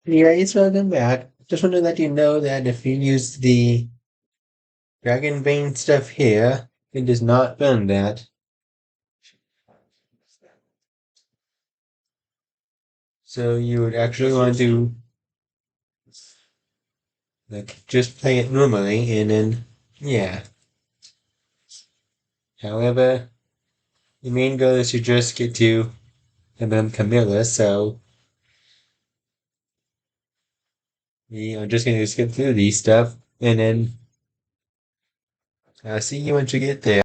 Yeah, it's welcome back. Just want to let you know that if you use the dragon vein stuff here, it does not burn that. So you would actually want to like just play it normally and then yeah. However, the main goal is to just get to Emblem Camilla, so we are just gonna skip through these stuff and then I'll see you once you get there.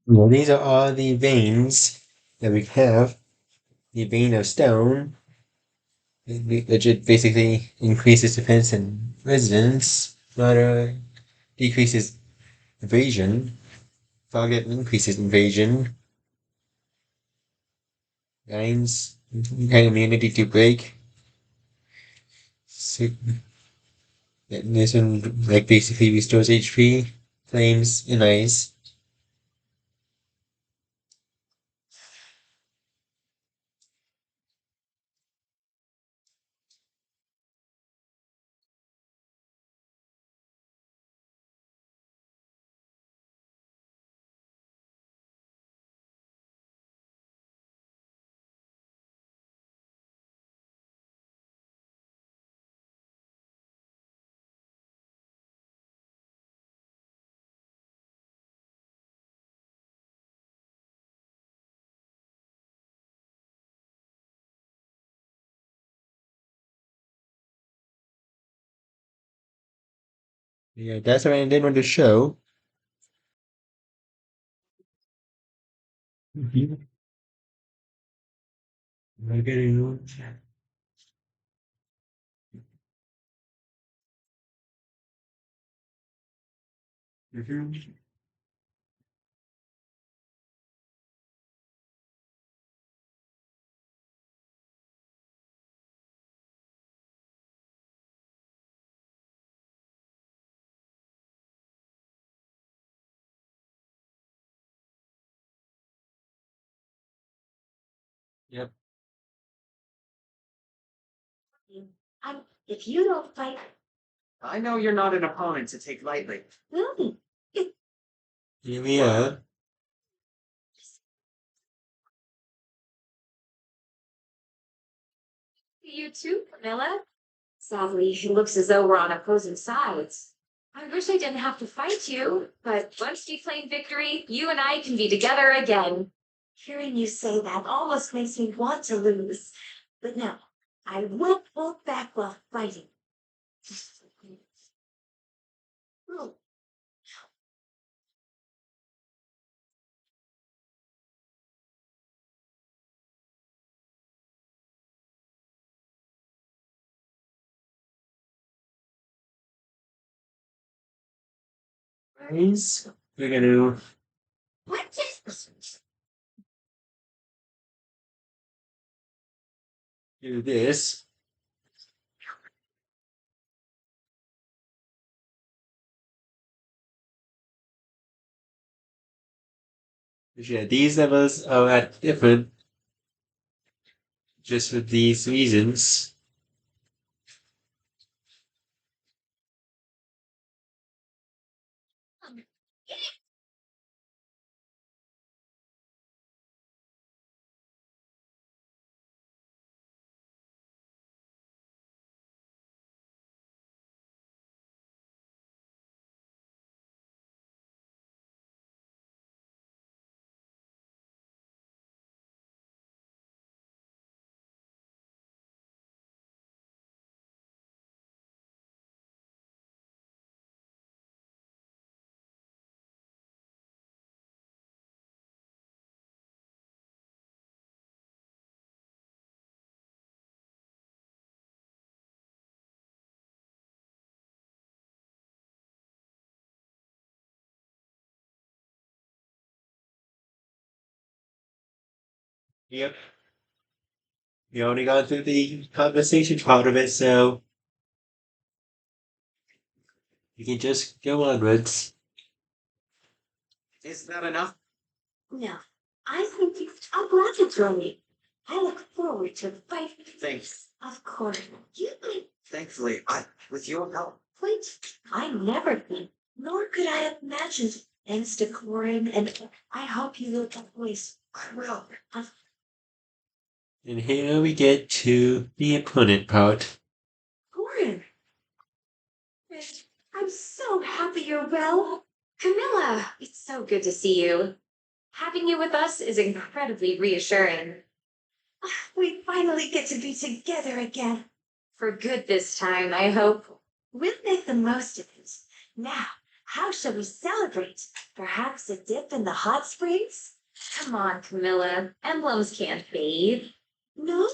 Well, these are all the veins that we have. The vein of stone, which basically increases defense and resistance, but decreases evasion. Target increases evasion, gains immunity to break. So, this one like basically restores HP, flames, and ice. Yeah, that's what I did want to show. Mhm. Okay. Mhm. Yep. If you don't fight, I know you're not an opponent to take lightly. Mm. Here we are. You too, Camilla. Sadly, it looks as though we're on opposing sides. I wish I didn't have to fight you, but once we claim victory, you and I can be together again. Hearing you say that almost makes me want to lose. But no, I won't hold back while fighting. Hmm. Guys, we're gonna What is do this. Yeah, these levels are at different just for these reasons. Yep. We only got through the conversation part of it, so you can just go onwards. that enough? No. I think you've laboratory. I look forward to fighting. Thanks. Of course, you might Thankfully, with your help. wait. I never think, nor could I have imagined. Thanks to Corrin, and I hope you will always. I will. And here we get to the opponent part. Corrin, I'm so happy you're well. Camilla, it's so good to see you. Having you with us is incredibly reassuring. We finally get to be together again. For good this time, I hope. We'll make the most of it. Now, how shall we celebrate? Perhaps a dip in the hot springs? Come on, Camilla. Emblems can't bathe. No?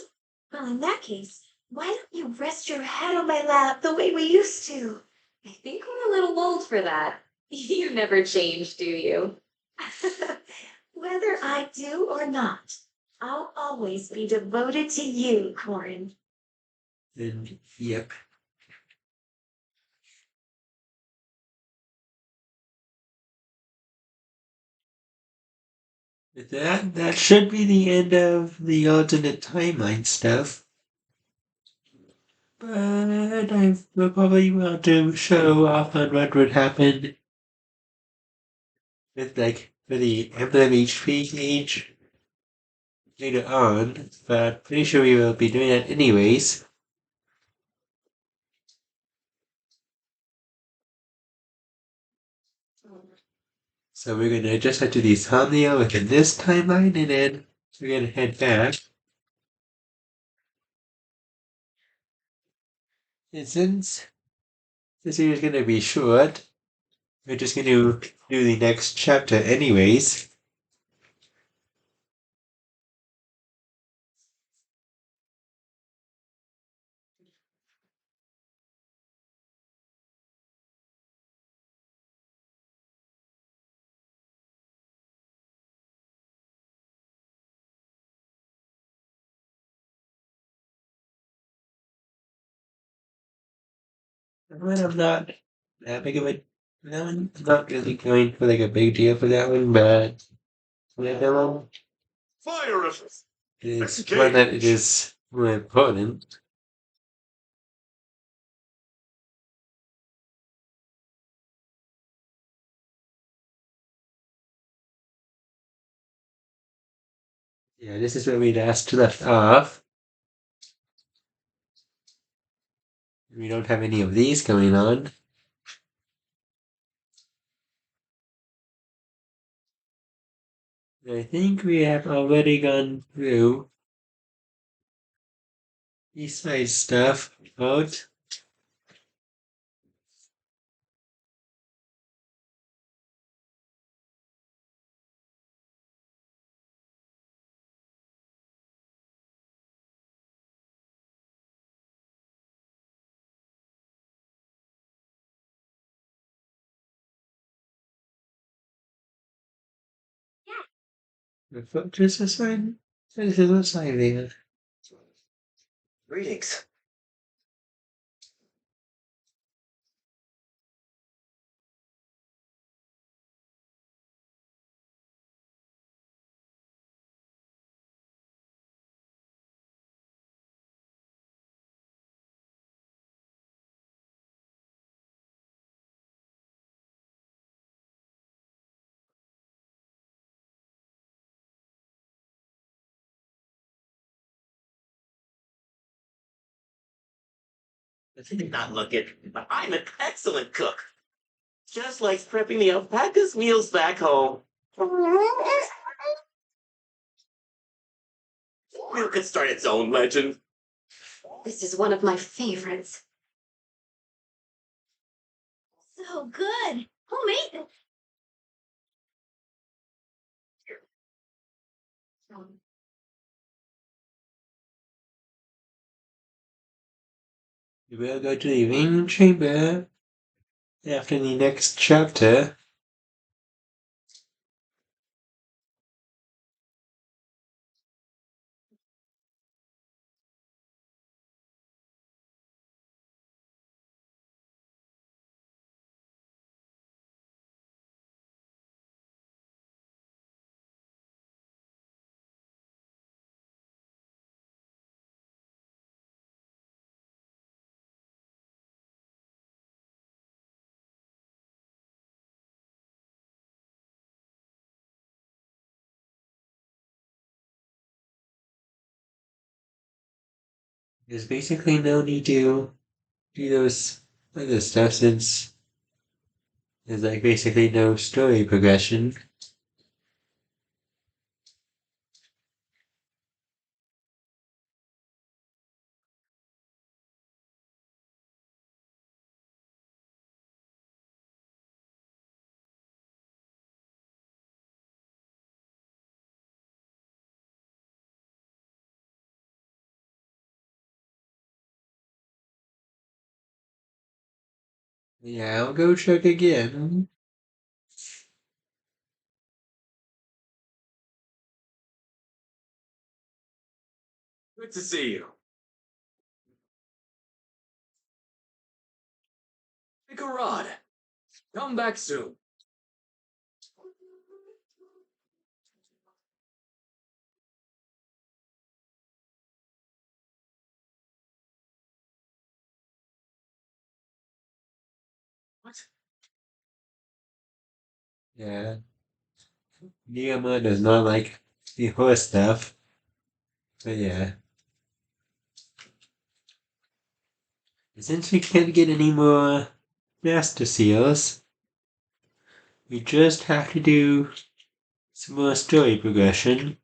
Well, in that case, why don't you rest your head on my lap the way we used to? I think we're a little old for that. You never change, do you? Whether I do or not, I'll always be devoted to you, Corrin. And yep. That should be the end of the alternate timeline stuff. But I will probably want to show off on what would happen with the Emblem HP gauge later on, but pretty sure we will be doing that anyways. So we're gonna just head to the thumbnail within this timeline, and then we're gonna head back. And since this video is gonna be short, we're just gonna do the next chapter anyways. But I'm not that big of a that one. I'm not really going for like a big deal for that one, but that one Fire is one that it is more important. Yeah, this is where we last left off. We don't have any of these going on. I think we have already gone through East Side stuff out. The fortress aside. This is a sign there. Greetings. This did not look it, but I'm an excellent cook. Just like prepping the alpaca's meals back home. Milk could start its own legend. This is one of my favorites. So good. Who made this? We will go to the main chamber after the next chapter. There's basically no need to do those other stuff since there's like basically no story progression. Yeah, I'll go check again. Good to see you. Pick a rod. Come back soon. What? Yeah, Niyama does not like the horse stuff, but yeah. Since we can't get any more master seals, we just have to do some more story progression.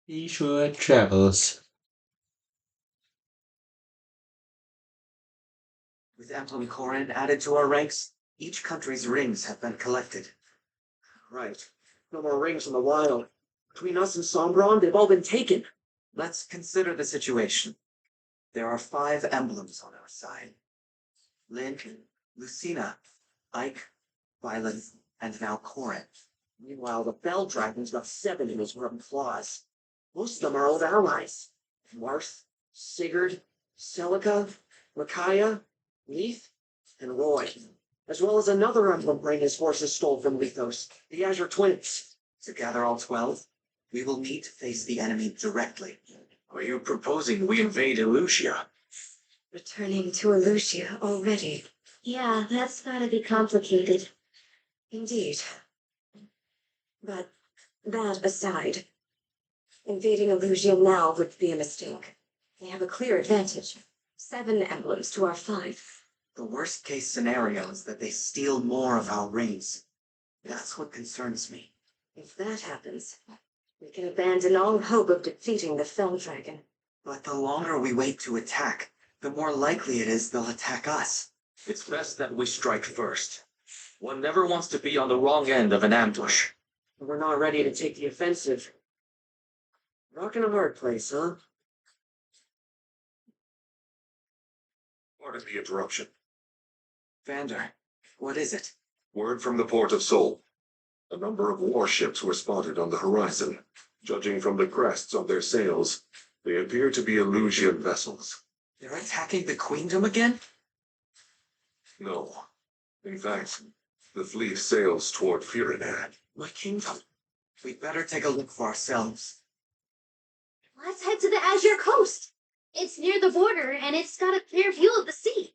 Be sure travels. With Emblem Corrin added to our ranks, each country's rings have been collected. Right. No more rings in the wild. Between us and Sombron, they've all been taken. Let's consider the situation. There are 5 emblems on our side. Lynn, Lucina, Ike, Violet, and now Corrin. Meanwhile, the Bell Dragon's got 7 in his room claws. Most of them are old allies. Marth, Sigurd, Celica, Micaiah, Leith, and Roy, as well as another emblem brain his forces stole from Lethos, the Azure Twins. Together all 12, we will meet to face the enemy directly. Are you proposing we invade Elusia? Returning to Elusia already. Yeah, that's gotta be complicated. Indeed. But that aside, invading Elusia now would be a mistake. We have a clear advantage. 7 emblems to our 5. The worst case scenario is that they steal more of our rings. That's what concerns me. If that happens, we can abandon all hope of defeating the Fell Dragon. But the longer we wait to attack, the more likely it is they'll attack us. It's best that we strike first. One never wants to be on the wrong end of an ambush. We're not ready to take the offensive. Rock in a hard place, huh? Pardon the interruption. Vander, what is it? Word from the port of Seoul. A number of warships were spotted on the horizon. Judging from the crests on their sails, they appear to be Elusian vessels. They're attacking the Queendom again? No. In fact, the fleet sails toward Ephiram. My kingdom. We'd better take a look for ourselves. Let's head to the Azure Coast. It's near the border, and it's got a clear view of the sea.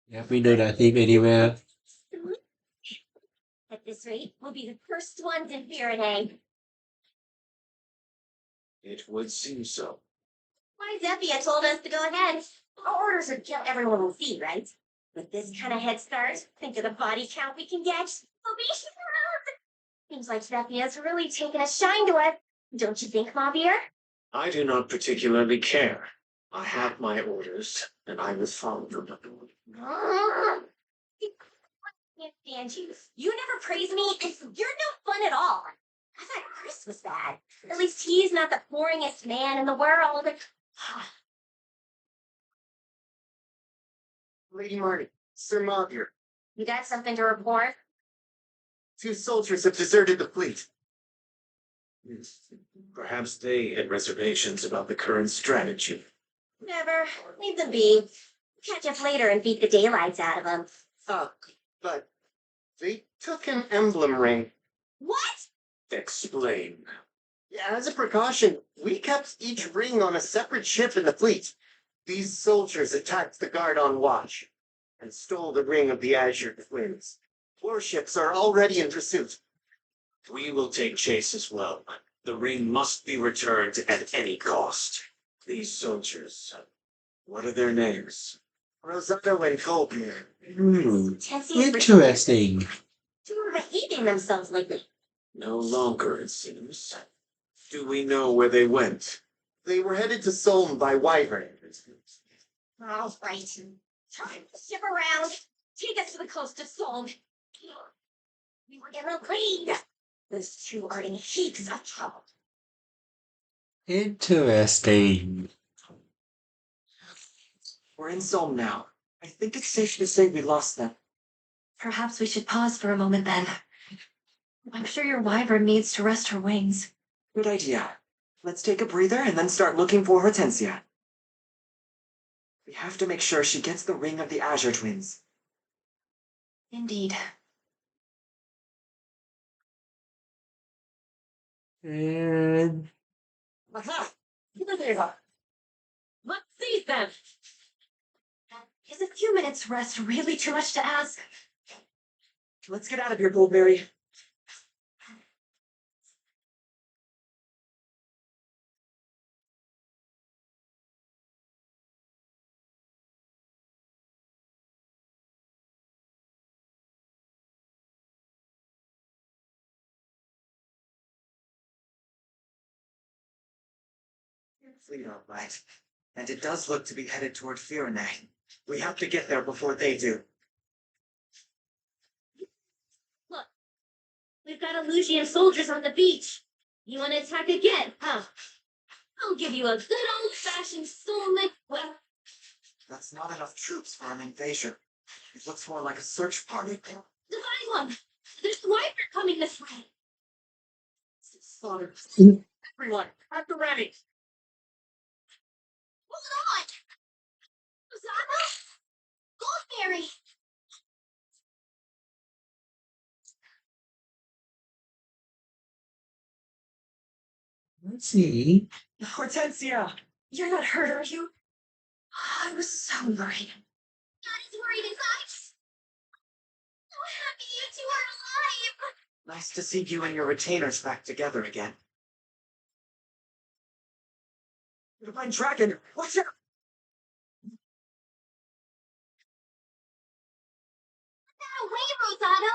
Yeah, we know nothing anywhere. At this rate, we'll be the first ones in Ephiram. It would seem so. Why, Zephia told us to go ahead. Our orders are to kill everyone we see, right? With this kind of head start, think of the body count we can get. We'll be thrilled. Seems like Zephia's really taken a shine to it. Don't you think, Mavier? I do not particularly care. I have my orders, and I will follow them. I can't stand you. You never praise me, and you're no fun at all. I thought Chris was bad. At least he's not the boringest man in the world. Lady Marty, Sir Maud here. You got something to report? 2 soldiers have deserted the fleet. Perhaps they had reservations about the current strategy. Never. Leave them be. Catch up later and beat the daylights out of them. But they took an emblem ring. What? Explain. Yeah, as a precaution, we kept each ring on a separate ship in the fleet. These soldiers attacked the guard on watch and stole the ring of the Azure Twins. Warships are already in pursuit. We will take chase as well. The ring must be returned at any cost. These soldiers, what are their names? Rosado and Goldmary. Interesting. Two are behaving themselves lately. No longer, it seems. Do we know where they went? They were headed to Solm by Wyvern. All right. Time to ship around. Take us to the coast of Solm. We were getting agreed. Those two are in heaps of trouble. Interesting. We're in Solm now. I think it's safe to say we lost them. Perhaps we should pause for a moment then. I'm sure your wyvern needs to rest her wings. Good idea. Let's take a breather and then start looking for Hortensia. We have to make sure she gets the ring of the Azure Twins. Indeed. And Aha! Here they are! Let's seize them! Is a few minutes rest really too much to ask? Let's get out of here, Goldmary. Fleet, all right. And it does look to be headed toward Ephiram. We have to get there before they do. Look, we've got Illusian soldiers on the beach. You want to attack again, huh? I'll give you a good old-fashioned soulmate well. That's not enough troops for an invasion. It looks more like a search party. Divine one! There's a wiper coming this way. Slaughter. Everyone, at the ready! Hold on! Rosado? Goldmary! let's see. Hortensia! You're not hurt, are you? I was so worried. Not as worried as I was. So happy you two are alive! Nice to see you and your retainers back together again. Divine Dragon! Watch out! That away, Rosado!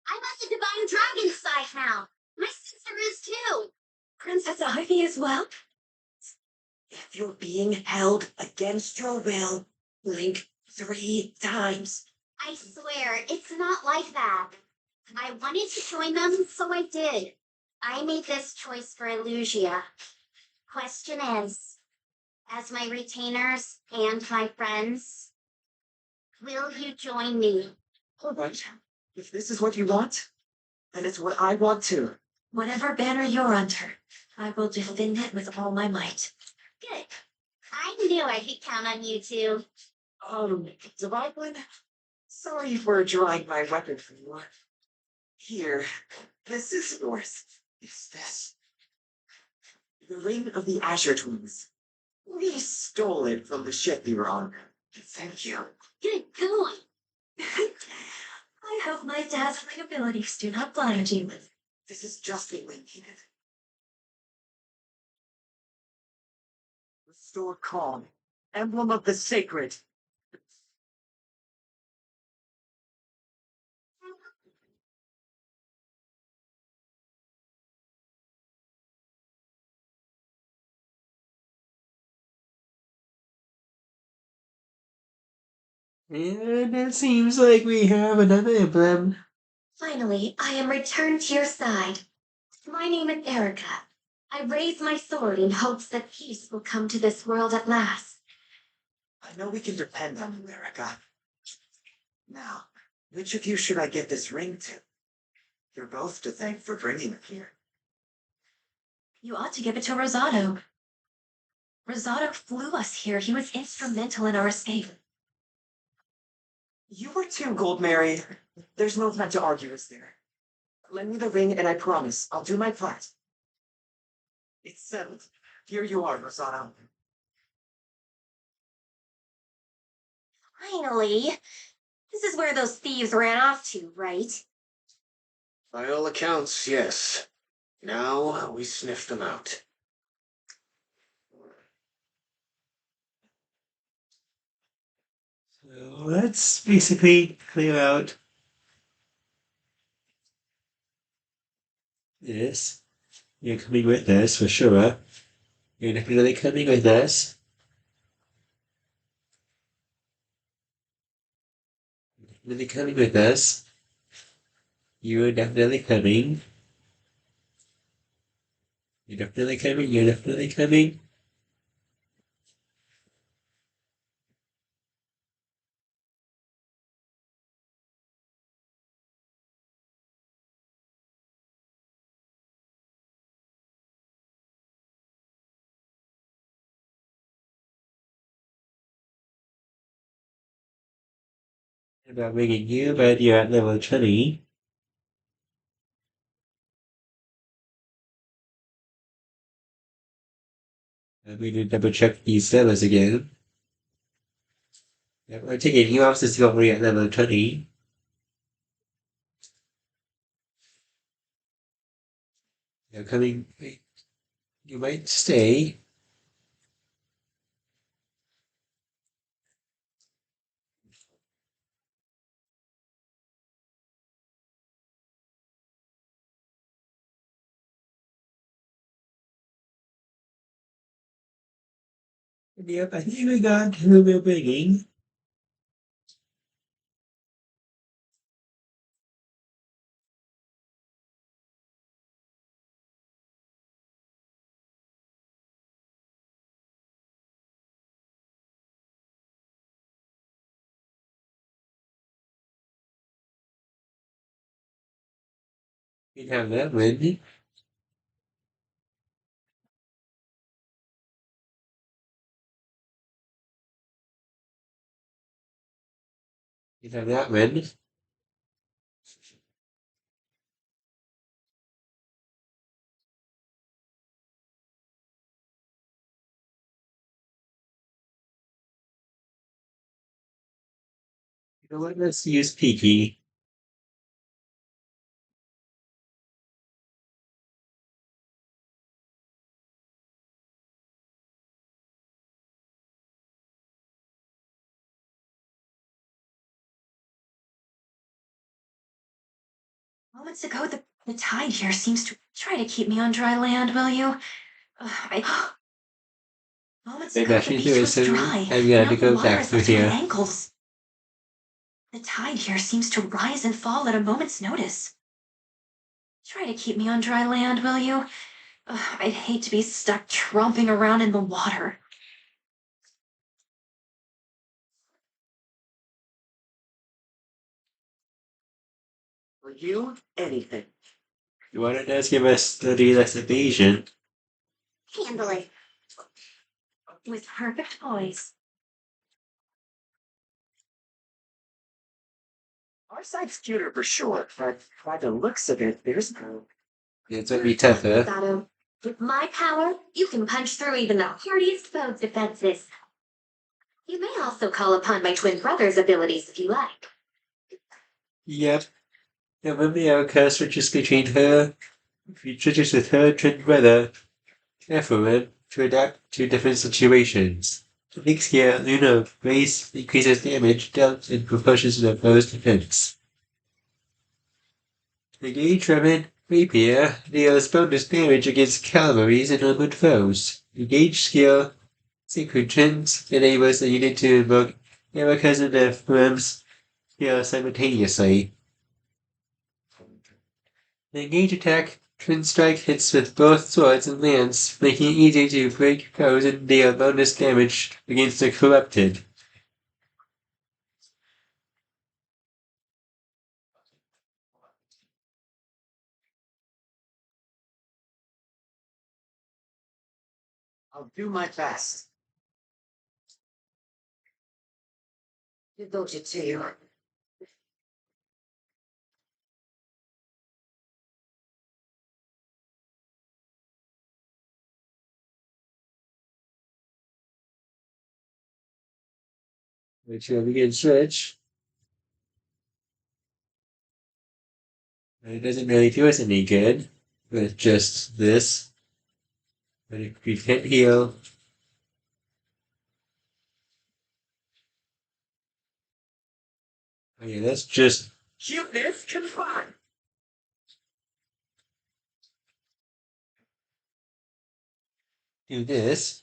I'm at the Divine Dragon's side now. My sister is too. Princess Ivy as well? If you're being held against your will, blink 3 times. I swear, it's not like that. I wanted to join them, so I did. I made this choice for Illusia. Question is, as my retainers and my friends, will you join me? All right. If this is what you want, then it's what I want too. Whatever banner you're under, I will defend it with all my might. Good. I knew I could count on you two. Divine One, sorry for drawing my weapon for you. Here, this is yours. It's this. The ring of the Azure Twins. We stole it from the ship you were on. Thank you. Good going. I hope my dazzling abilities do not blind you. This is just what we needed. Restore calm. Emblem of the sacred. And it seems like we have another emblem. Finally, I am returned to your side. My name is Erika. I raise my sword in hopes that peace will come to this world at last. I know we can depend on you, Erika. Now, which of you should I give this ring to? You're both to thank for bringing it here. You ought to give it to Rosado. Rosado flew us here. He was instrumental in our escape. You were too, Goldmary. There's no time to argue, is there? Lend me the ring, and I promise I'll do my part. It's settled. Here you are, Rosado. Finally. This is where those thieves ran off to, right? By all accounts, yes. Now we sniffed them out. So let's basically clear out this. You're coming with us for sure. You're definitely coming with us. Definitely coming with us. You're definitely coming. You're definitely coming. You're definitely coming. About bringing you, but you're at level 20. We need to double check these levels again. Yeah, we're taking you off discovery at level 20. You're coming. Wait, you might stay. Yep, I think we got who we're bringing. We have that one. We have that one. You know what? Let's use Peaky. Moments ago, the tide here seems to try to keep me on dry land, will you? Moments Maybe ago, I the should beach do it was soon. dry. I'm gonna have Now to the go water back is through up to my here. ankles. The tide here seems to rise and fall at a moment's notice. Try to keep me on dry land, will you? I'd hate to be stuck tromping around in the water. For you, anything. You want to just give us 30 less evasion? Handle it. With perfect poise. Our side's cuter for sure, but by the looks of it, there's no. It's gonna be tougher. Rosado, with my power, you can punch through even the hardiest foe's defenses. You may also call upon my twin brother's abilities if you like. Yep. Yeah, remember Erika switches between her, switches with her twin brother, Ephiram, to adapt to different situations. The next year, Luna raise increases damage dealt in proportion to the foe's defense. The Gauge Weapon Rapier deals bonus damage against cavalries and armored foes. The Gauge skill Synchrogens enables the unit to invoke Erika's and Ephiram's skill simultaneously. The Engage attack, Twin Strike hits with both swords and lance, making it easy to break foes and deal bonus damage against the corrupted. I'll do my best. Devoted to you. Make sure we can switch. It doesn't really do us any good with just this. But if we can't heal, okay, let's just Cuteness confirmed. do this.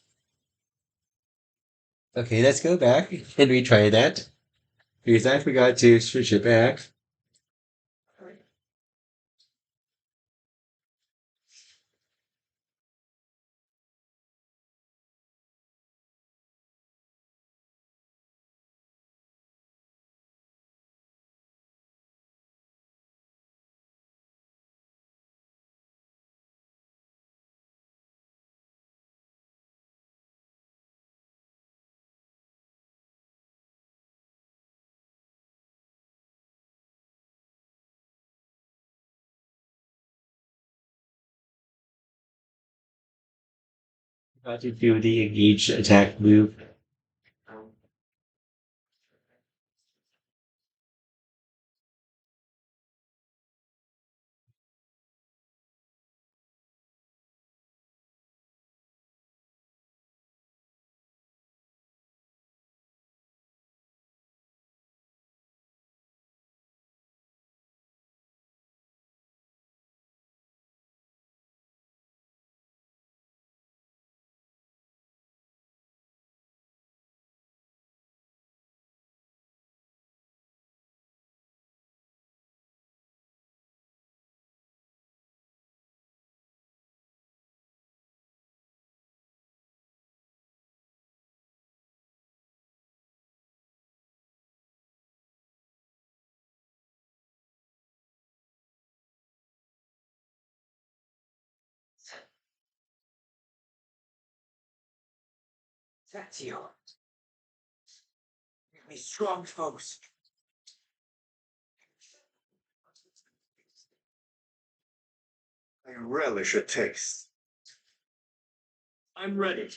Okay, let's go back and retry that. Because I forgot to switch it back. Forgot to do the engaged attack move. That's you. Give me strong foes. I relish a taste. I'm ready.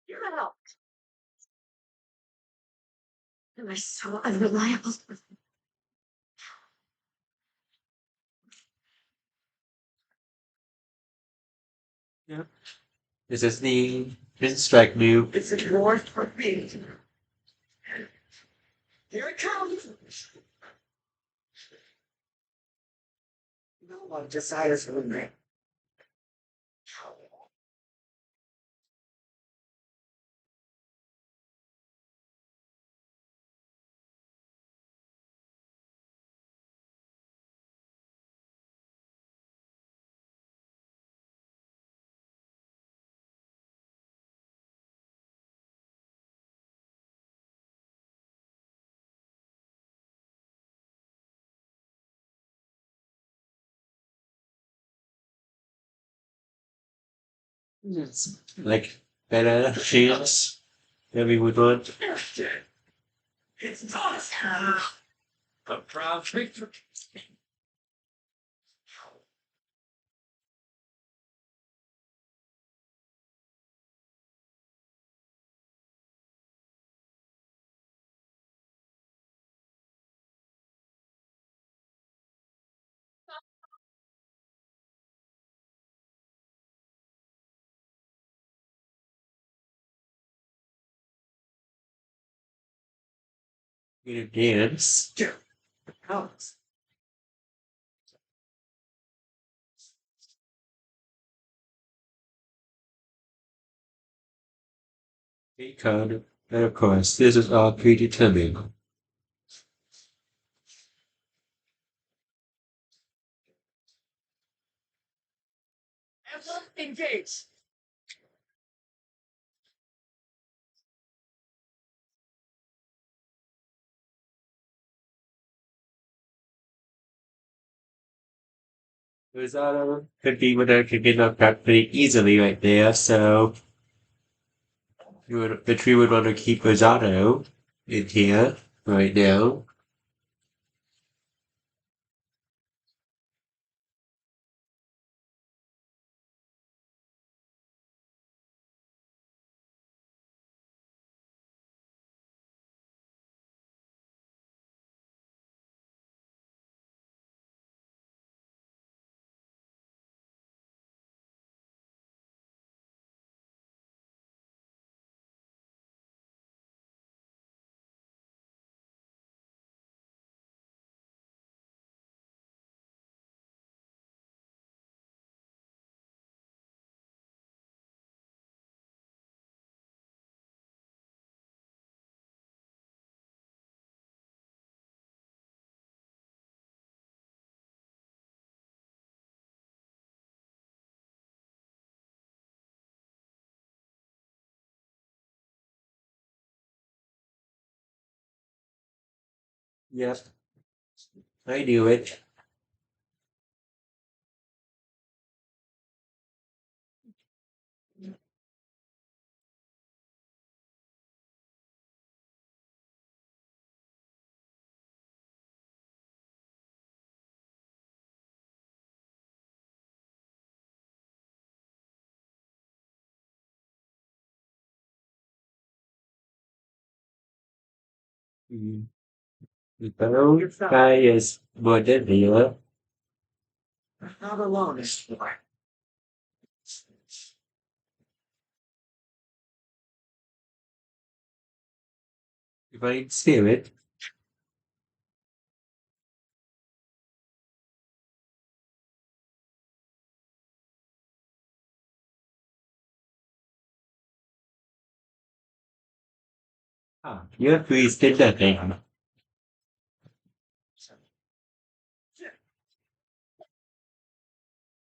You're out. Am I so unreliable? This is the Pin Strike move. It's a war for me. Here it comes. No one desires for me. It's like better chance than we would want. It's us. A proud victory. Gonna dance. Alex. Eight card. And of course, this is all predetermined. Emblem, engage! Rosado could be when I could get knocked out pretty easily right there, so the tree would want to keep Rosado in here right now. Yep, I knew it. Mm. Então, faz modelo. Not alone anymore. Divine Spirit. Ah, your priest did nothing.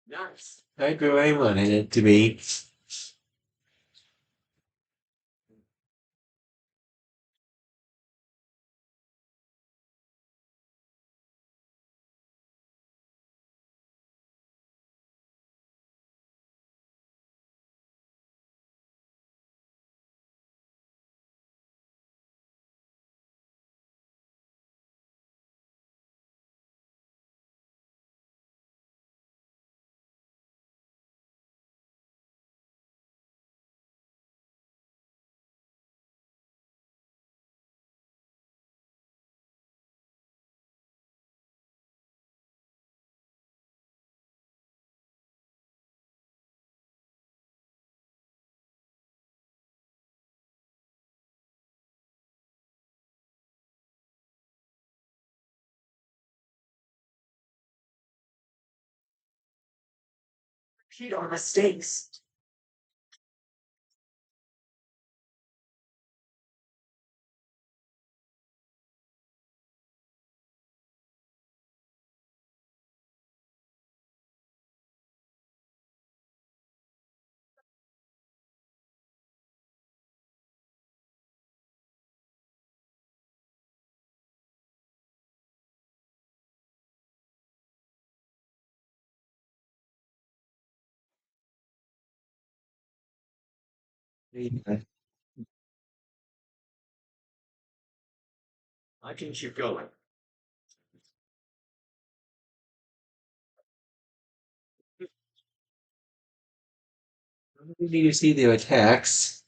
Nice. I drew I wanted it to be. Repeat our mistakes. I can keep going. We need to see their attacks.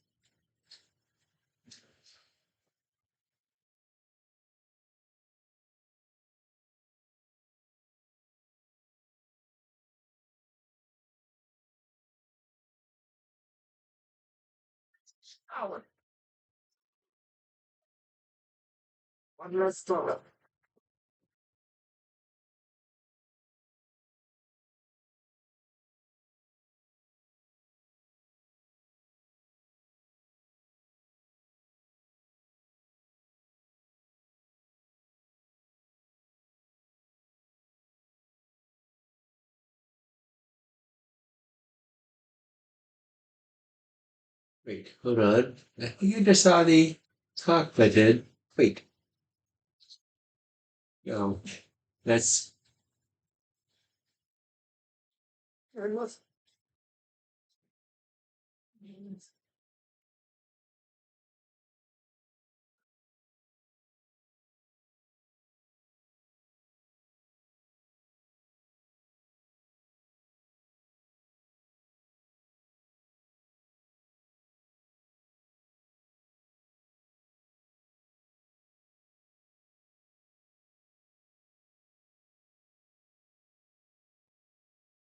Power. One last thought. Wait, hold on. I think I just saw the talk button. Wait, no, that's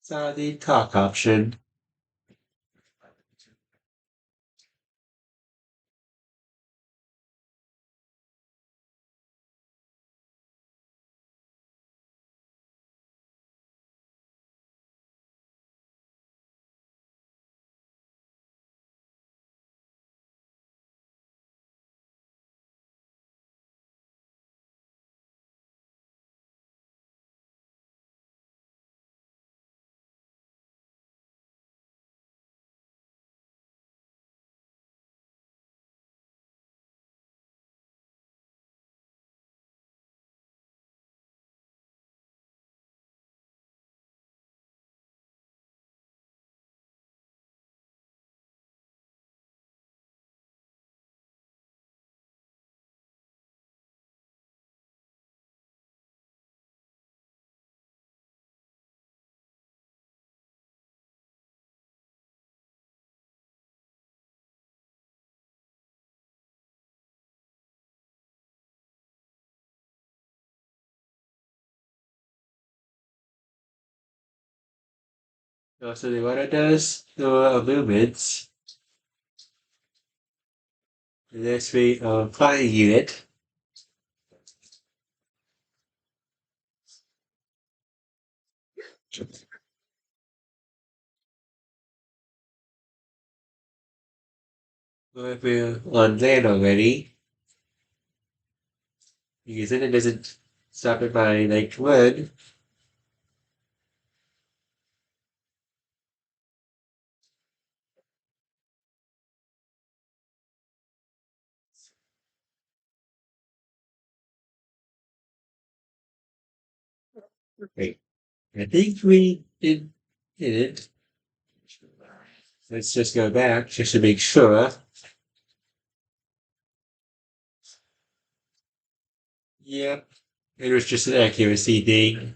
saw the talk option. So the water does the movements. The next we flying unit. If we're on land already, because then it doesn't stop it by like wood. Wait, I think we did it. Let's just go back just to make sure. Yep, it was just an accuracy thing.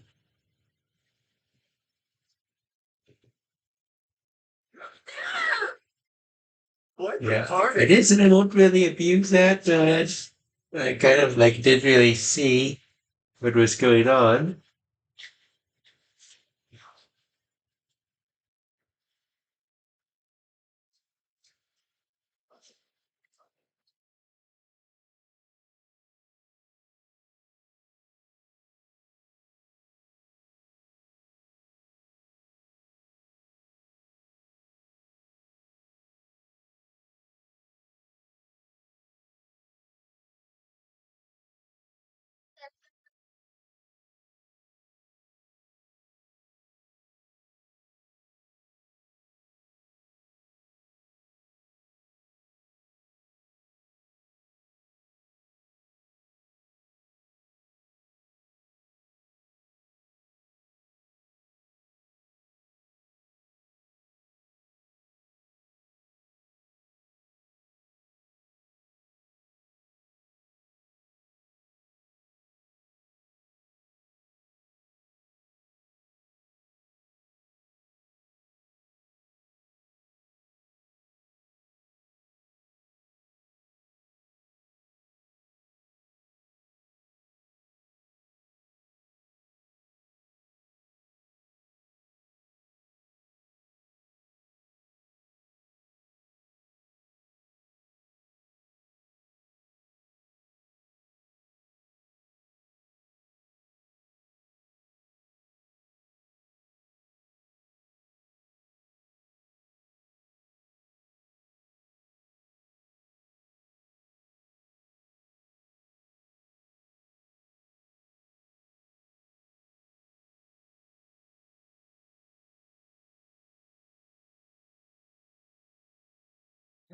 What? Yeah, it is, and I won't really abuse that, but I kind of like didn't really see what was going on.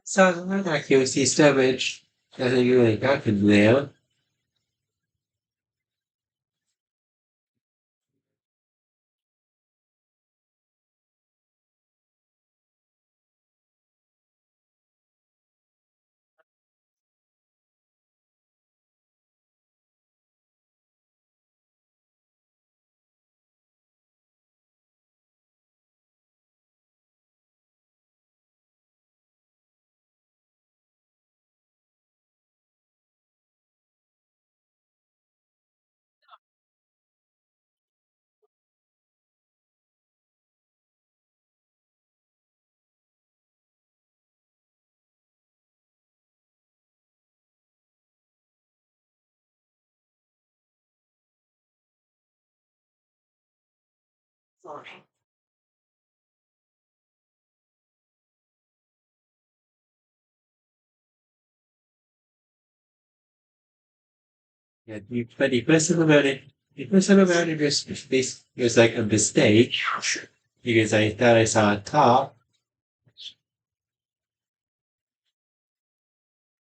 Sao nó accuracy damage doesn't really happen there? Sorry. Yeah, but the first time about it, the first time about it was like a mistake because I thought I saw a top,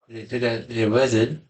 and it wasn't.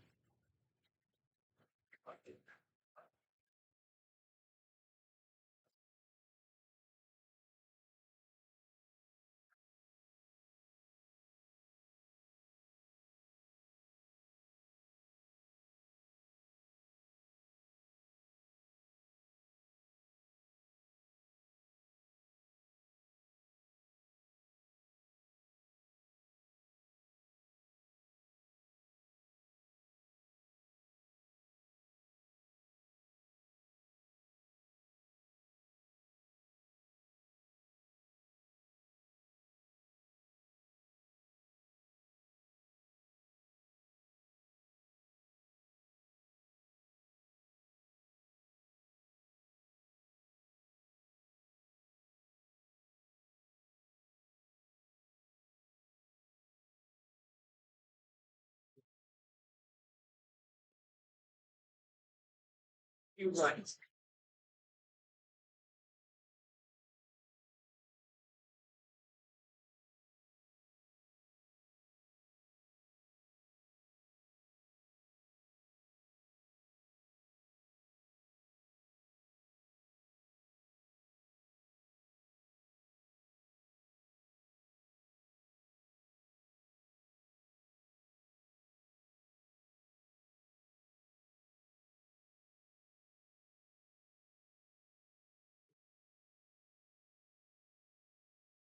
You're right.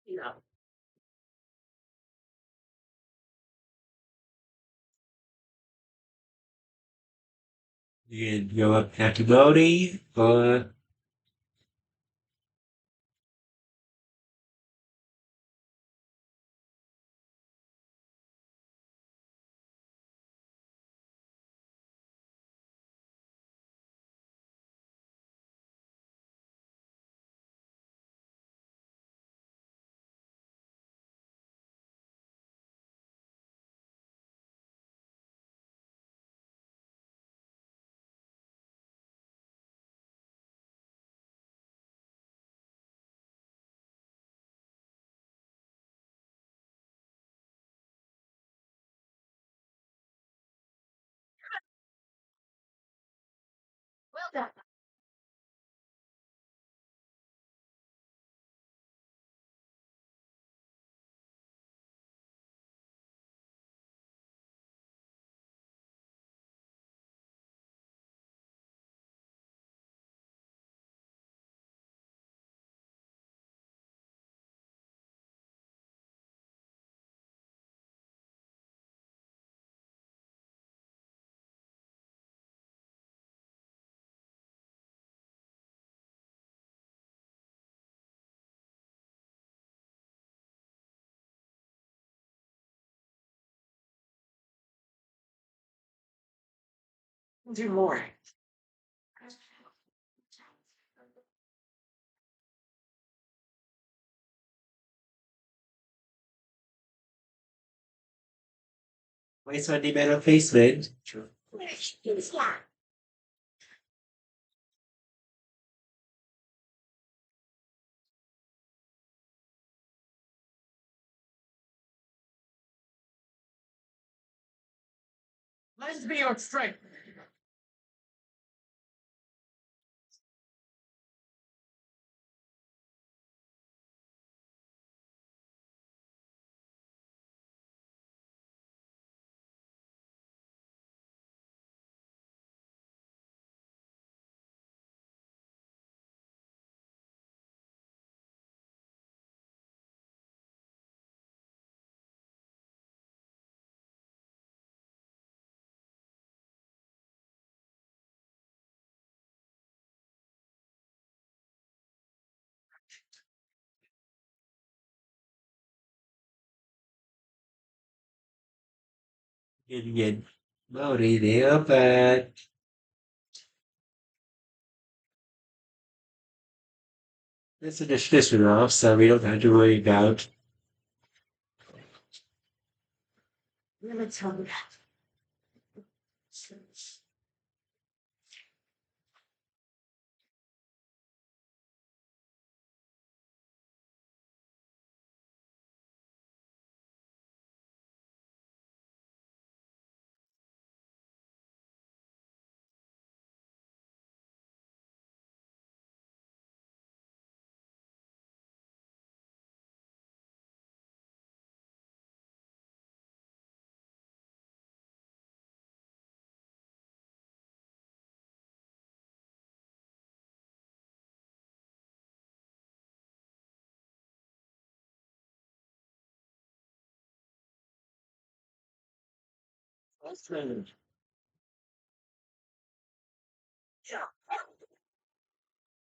Yeah. You can go up Akimori or Well done. Do more. waste on the metal placement. Yeah. Lend me your strength. Nhìn mau đi đĩa và let's finish this one off so we don't have to worry about Nematode.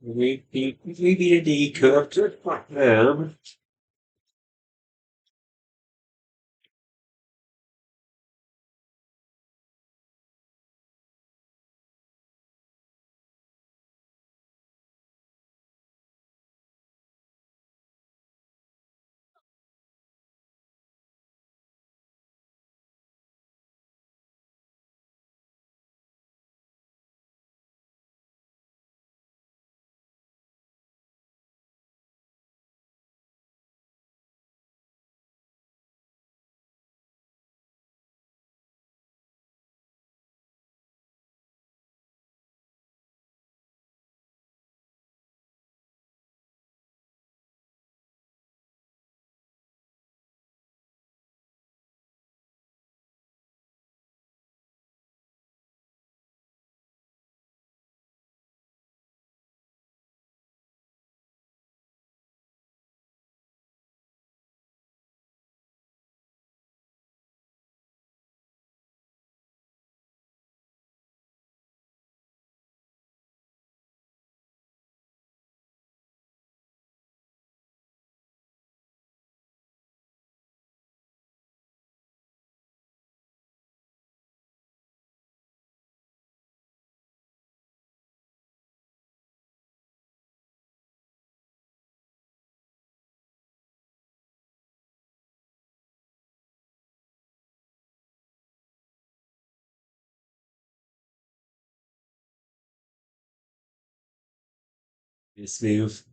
maybe the curved this move.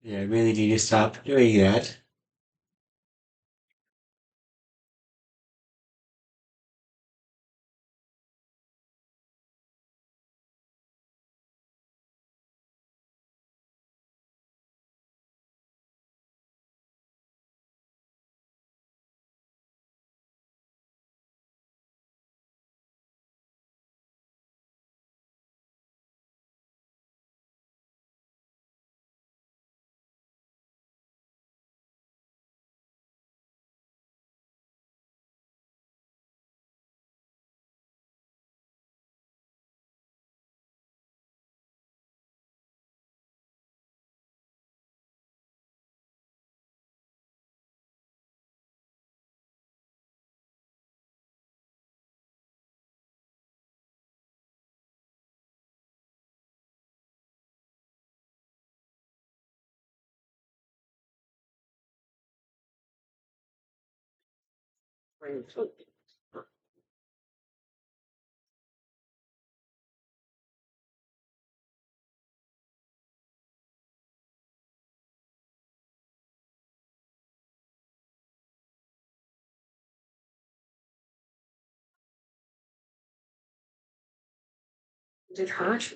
Yeah, I really need to stop doing that. Did it hurt?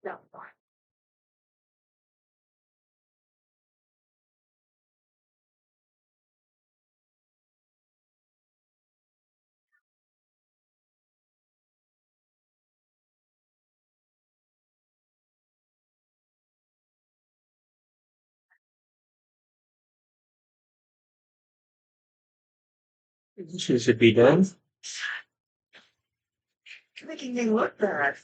No. Should be done. Making me look bad.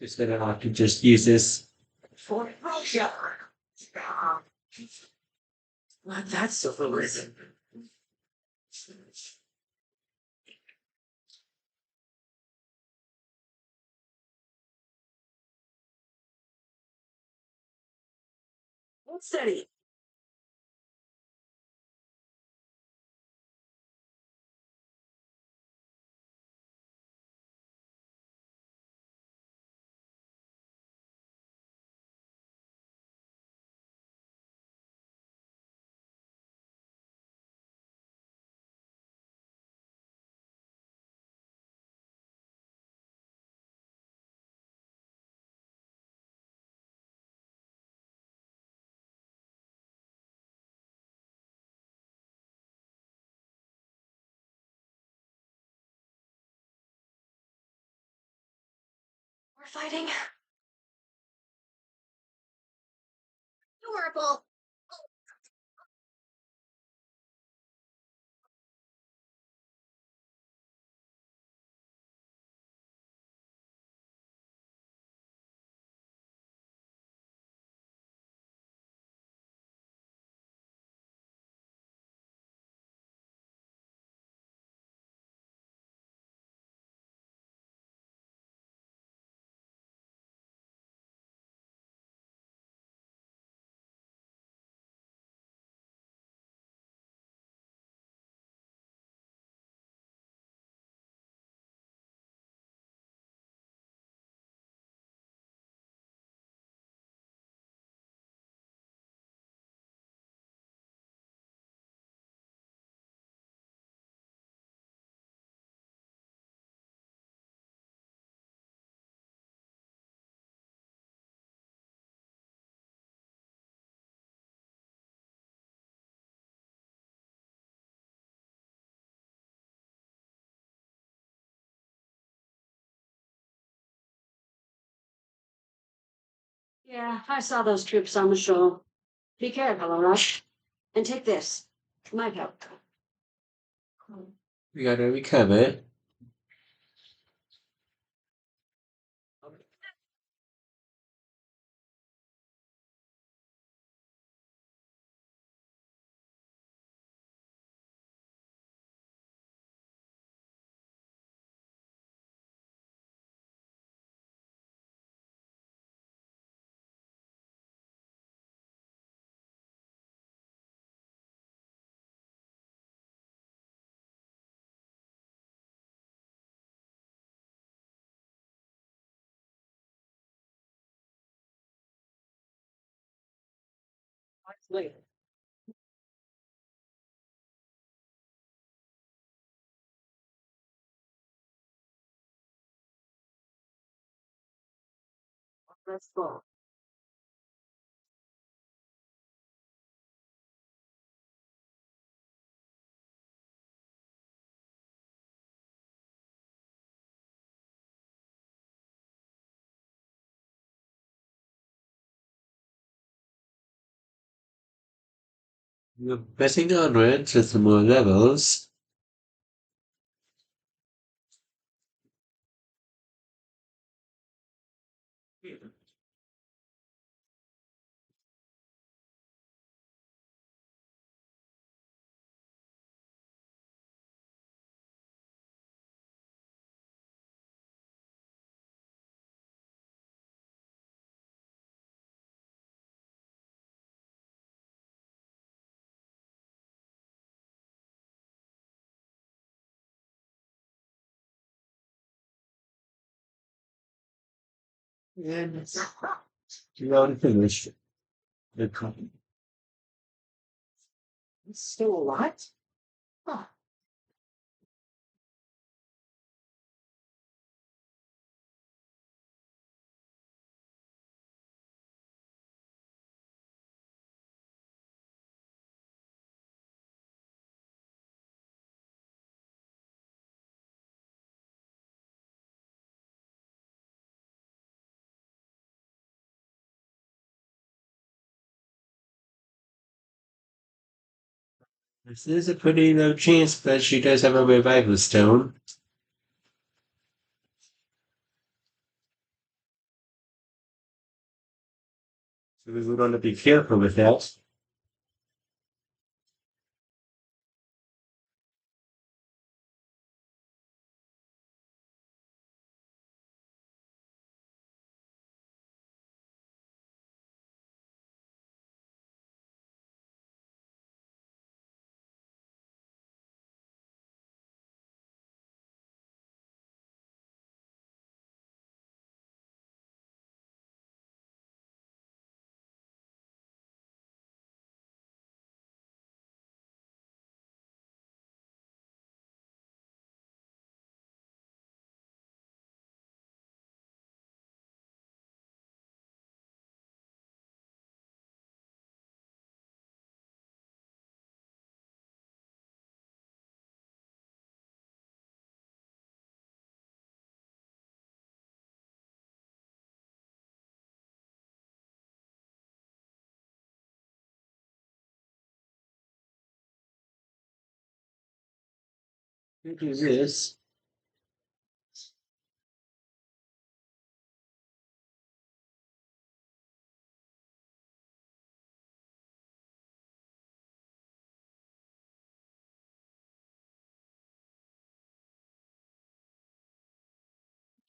Just gonna have to just use this. For Russia. Not that silver reason. Hold steady. We're fighting. Adorable. Yeah, I saw those troops on the shore. Be careful, all right? And take this. Might help. We gotta recover. Let's go. You're pressing onward to some more levels. And you already finished. The copy. Still a lot? Huh. This is a pretty low chance, but she does have a revival stone. So we would want to be careful with that. We do this.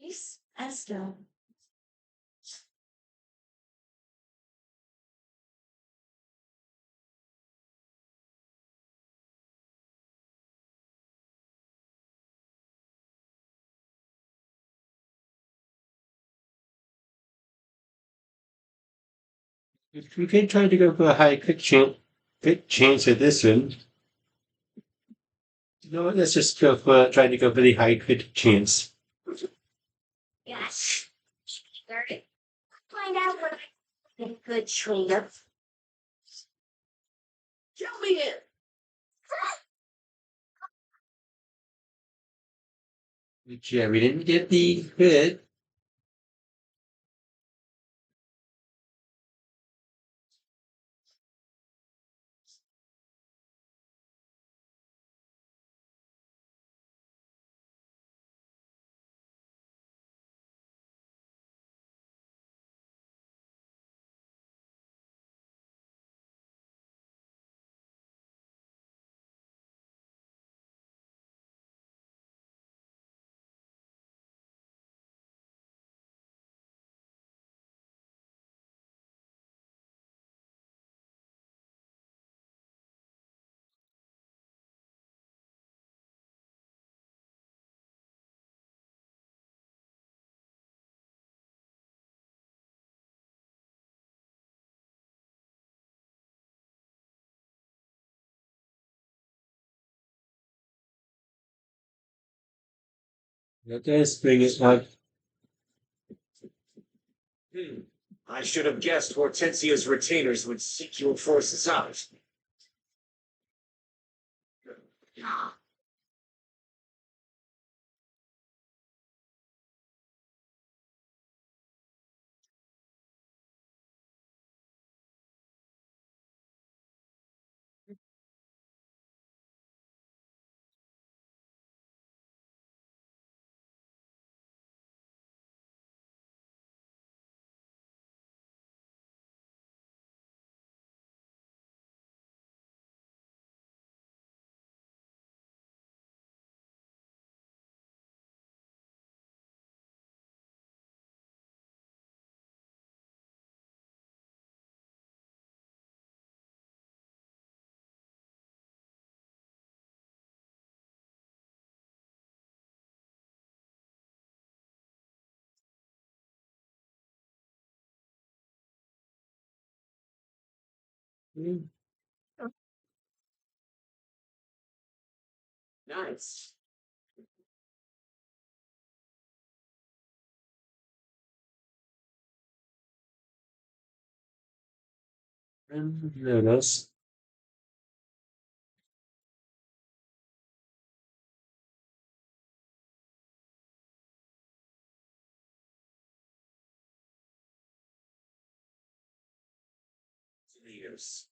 Peace and still. If we can try to go for a high quick chance with this one. You know what? Let's just go for trying to go for the high crit chance. Yes. Third. Find out what I get good trainer. Kill me in! Which, yeah, we didn't get the crit. Let us bring it up. I should have guessed Hortensia's retainers would seek your forces out. Nice. Notice. Leaders.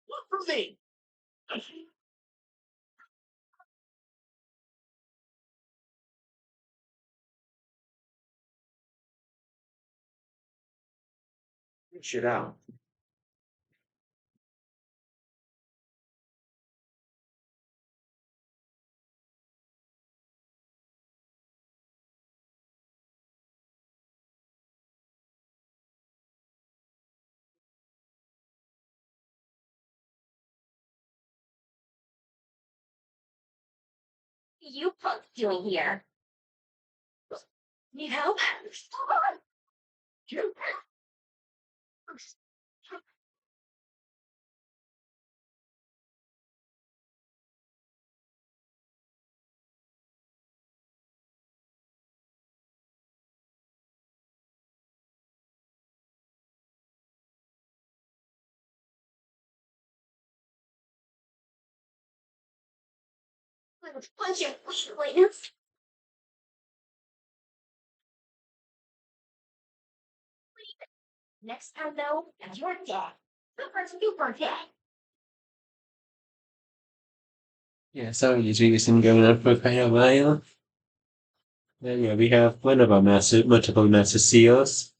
Look for me! Reach it out. You folks doing here? Need help? Bunch of weaklings. Next time, though, you're dead. Super dead. Yeah, so usually it's been going on for quite a while. And yeah, we have one of our multiple master seals.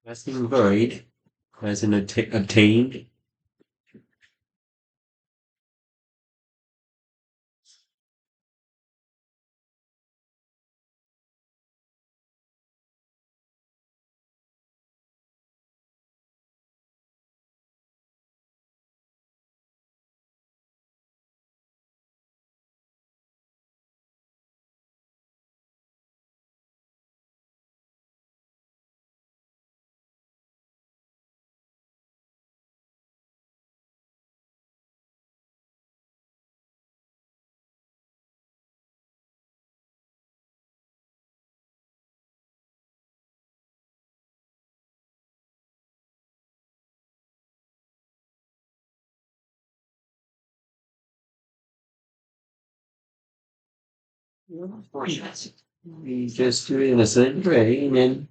Lasting void has an obtained. Fortunate. We just do it in a certain way, and then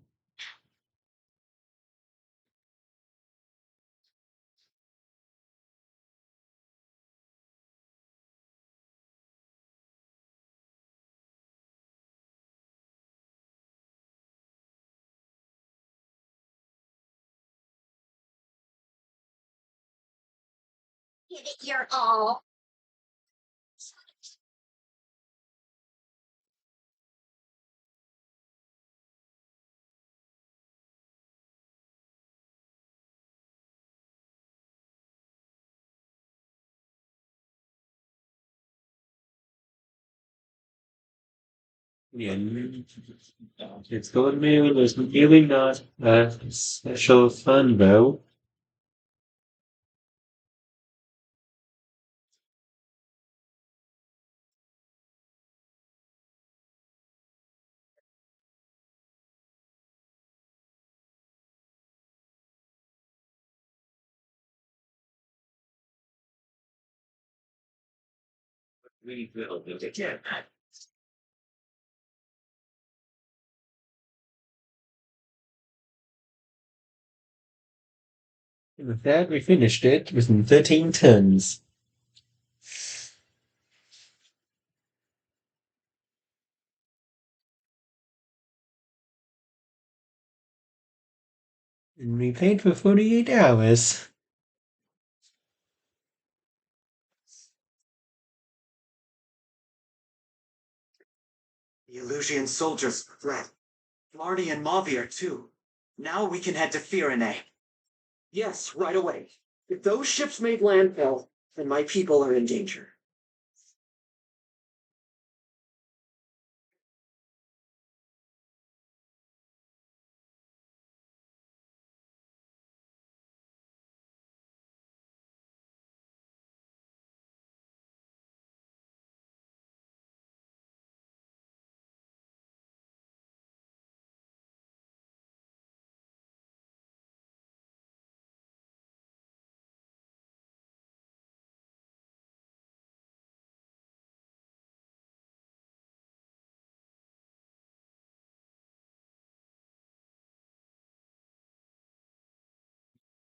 Give it your all. Yeah, it's Goldmary was really not a special fun though. We will do it again. And with that, we finished it within 13 turns. And we played for 48 hours. The Illusian soldiers fled. Marty and Mavi are too. Now we can head to Firene. Yes, right away. If those ships made landfall, then my people are in danger.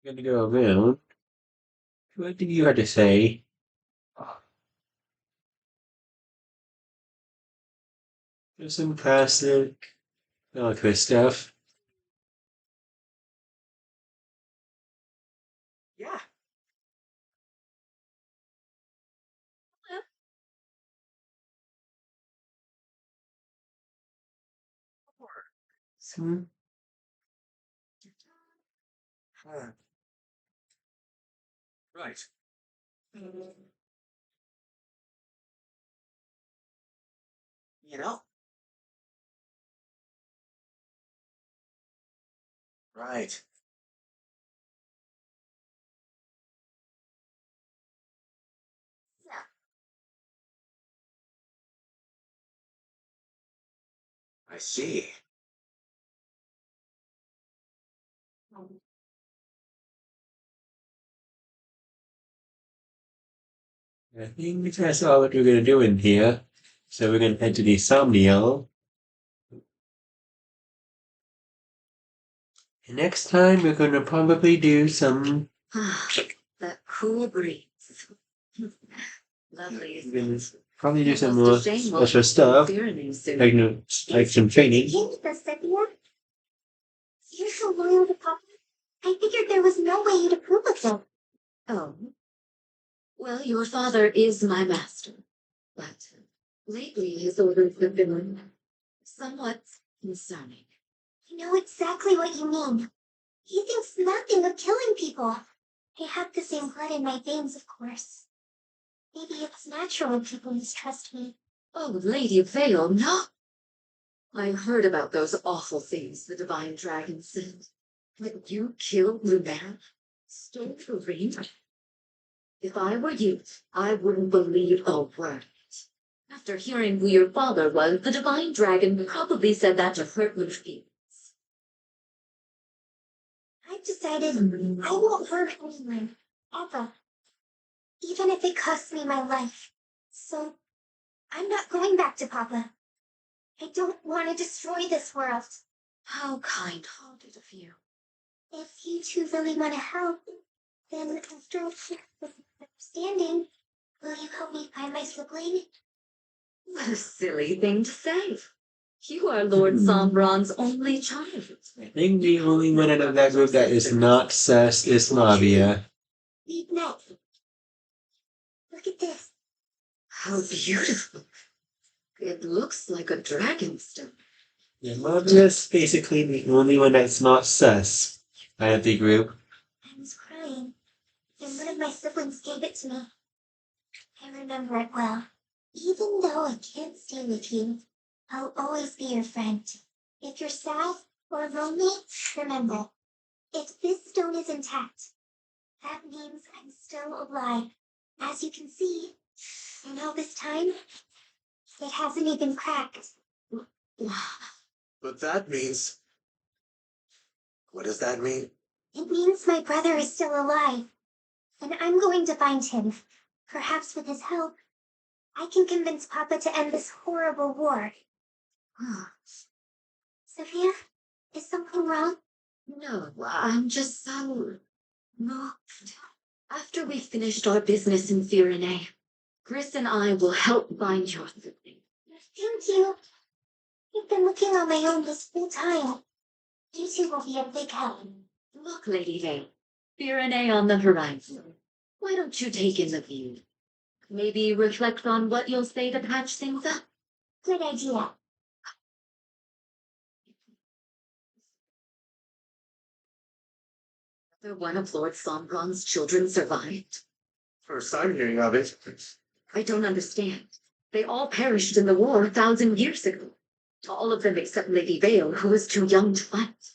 Gonna go around. What do you have to say? There's some classic stuff. Yeah. Some Right. You know? Right. I see. I think that's all that we're gonna do in here. So we're gonna head to the Somniel. And next time we're gonna probably do some That cool breeze. Lovely. we're gonna probably do some Almost more a shame special stuff. Fearing soon. Like like some training. Hey, Cynthia. You're so loyal to Papa. I figured there was no way you'd approve of them. Oh. Well, your father is my master. But lately his orders have been somewhat concerning. I know exactly what you mean. He thinks nothing of killing people. I have the same blood in my veins, of course. Maybe it's natural when people mistrust me. Oh, Lady Vale, no! I heard about those awful things the divine dragon said. That you killed Lunar, stole the ring. If I were you, I wouldn't believe a word. After hearing who your father was, the divine dragon probably said that to hurt your feelings. I've decided I won't hurt anyone, ever. Even if it costs me my life. So, I'm not going back to Papa. I don't want to destroy this world. How kind-hearted of you. If you two really want to help, then after a few understanding, will you help me find my sibling? What a silly thing to say. You are Lord Sombron's only child. I think the only one out of that group that is not sus is Mavia. We've met. Look at this. How beautiful. It looks like a dragonstone. Yeah, Mavia's basically the only one that's not sus out of the group. I was crying, and one of my siblings gave it to me. I remember it well. Even though I can't stay with you, I'll always be your friend. If you're sad or lonely, remember, if this stone is intact, that means I'm still alive. As you can see, in all this time, it hasn't even cracked. But that means. What does that mean? It means my brother is still alive, and I'm going to find him. Perhaps with his help, I can convince Papa to end this horrible war. Sophia, is something wrong? No, I'm just so moved. After we've finished our business in Firene, Gris and I will help find your sibling. Thank you. I've been looking on my own this whole time. You two will be a big help. Look, Lady Vale, Firene on the horizon. Why don't you take in the view? Maybe reflect on what you'll say to patch things up? Good idea. Another one of Lord Sombron's children survived. First I'm hearing of it. I don't understand. They all perished in the war 1,000 years ago. All of them except Lady Vale, who was too young to fight.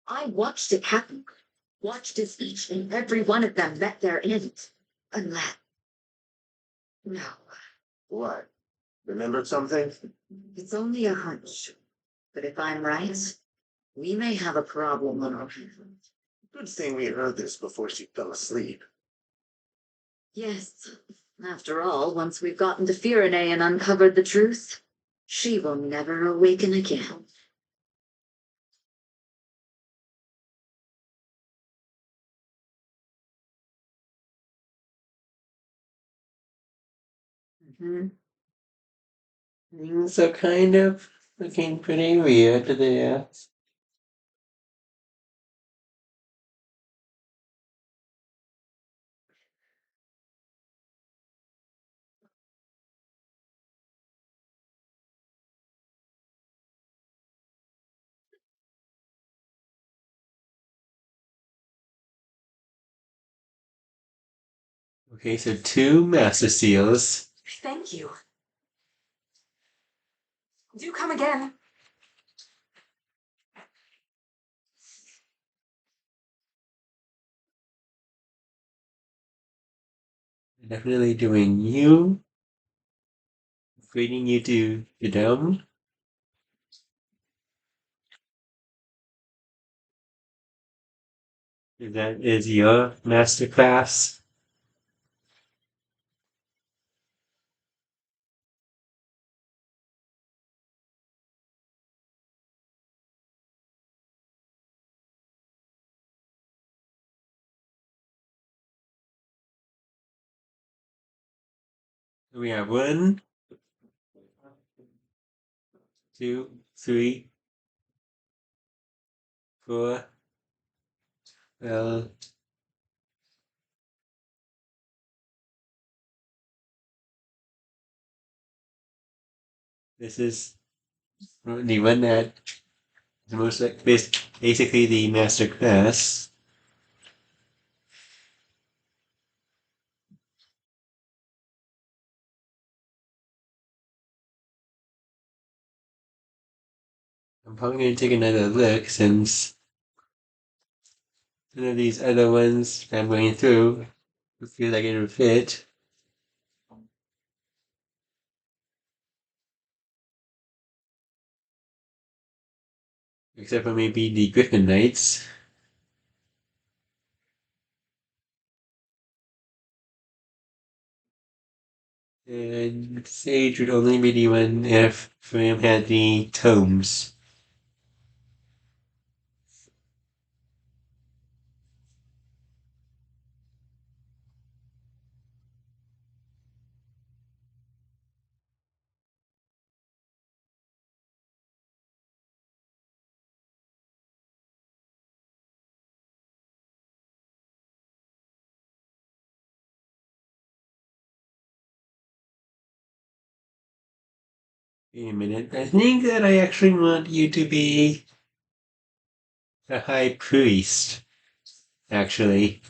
I watched it happen. Watched as each and every one of them met their end. Unless... No, What? Remembered something? it's only a hunch. But if I'm right, we may have a problem on our hands. Good thing we heard this before she fell asleep. Yes. After all, once we've gotten to Firene and uncovered the truth, she will never awaken again. Mm-hmm. Things are kind of looking pretty weird there. Okay, so 2 Master Seals. Thank you. Do come again. Definitely doing you. Grading you to them. That is your masterclass. We have 1, 2, 3, 4. Well, this is the one that is most like basically the master class. I'm probably going to take another look since none of these other ones I'm going through feel like it would fit. Except for maybe the Griffin Knights. And Sage would only be the one if Fram had the tomes. Wait a minute. I think that I actually want you to be a high priest, actually.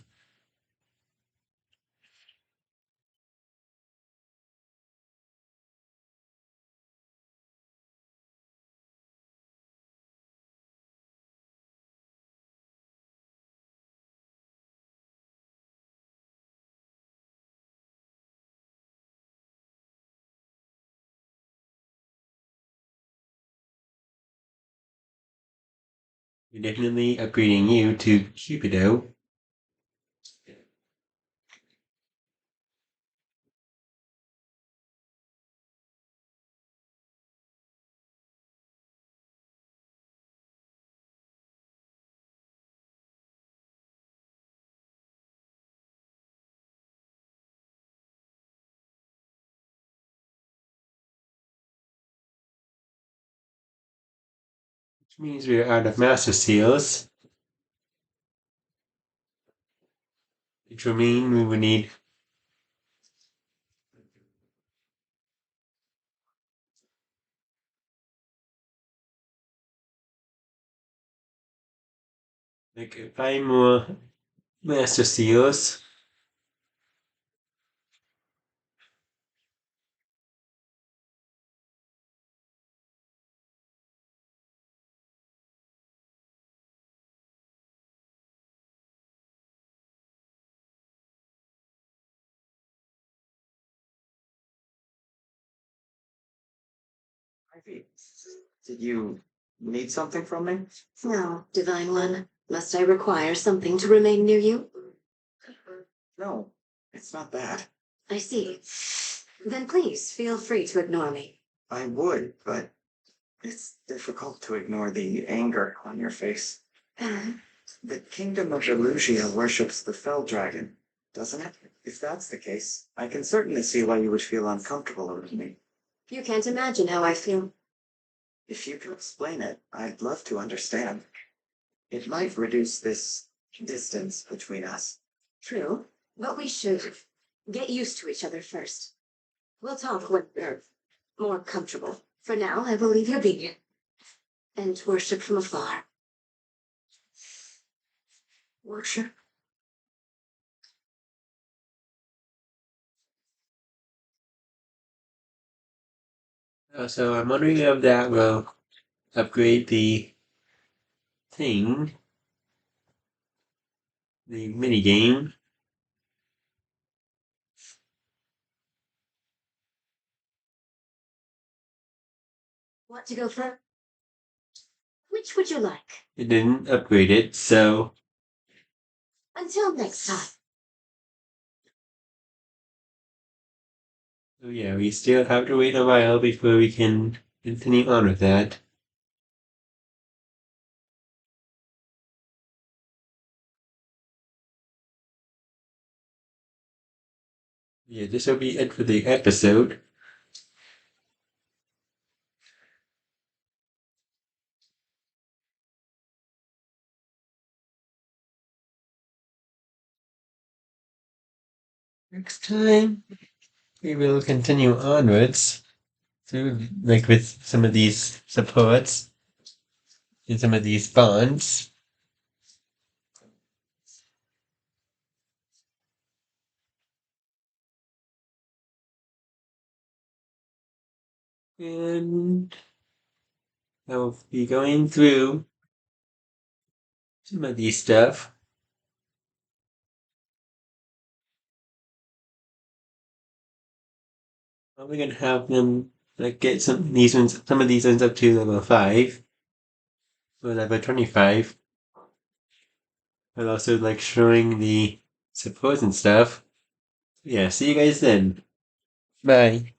We're definitely upgrading you to Cupido. Which means we're out of Master Seals. Which will mean we will need like 5 more Master Seals. Ivy, did you need something from me? No, Divine One. Must I require something to remain near you? No, it's not that. I see. Then please feel free to ignore me. I would, but it's difficult to ignore the anger on your face. The kingdom of Elusia worships the fell dragon, doesn't it? If that's the case, I can certainly see why you would feel uncomfortable with me. You can't imagine how I feel. If you could explain it, I'd love to understand. It might reduce this distance between us. True, but we should get used to each other first. We'll talk when we're more comfortable. For now, I will leave you be and worship from afar. Worship? So I'm wondering if that will upgrade the thing, the mini game. Want to go first? Which would you like? It didn't upgrade it, so Until next time. yeah, we still have to wait a while before we can continue on with that. Yeah, this will be it for the episode. Next time, we will continue onwards through, like, with some of these supports and some of these bonds. And I'll be going through some of these stuff. We're gonna have them like get some of these ones up to level 5 or level 25. But also like showing the supports and stuff. Yeah, see you guys then. Bye.